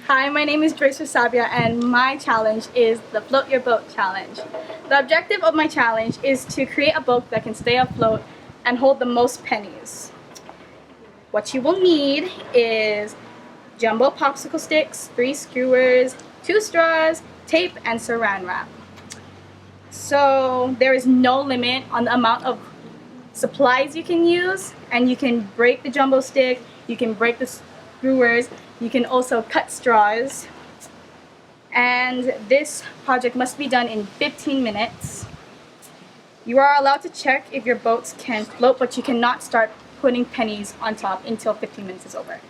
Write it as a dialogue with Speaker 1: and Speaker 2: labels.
Speaker 1: Hi, my name is Joyce Sabia and my challenge is the Float Your Boat Challenge. The objective of my challenge is to create a boat that can stay afloat and hold the most pennies. What you will need is jumbo popsicle sticks, 3 skewers, 2 straws, tape, and saran wrap. So there is no limit on the amount of supplies you can use, and you can break the jumbo stick, you can break the skewers, you can also cut straws. And this project must be done in 15 minutes. You are allowed to check if your boats can float, but you cannot start putting pennies on top until 15 minutes is over.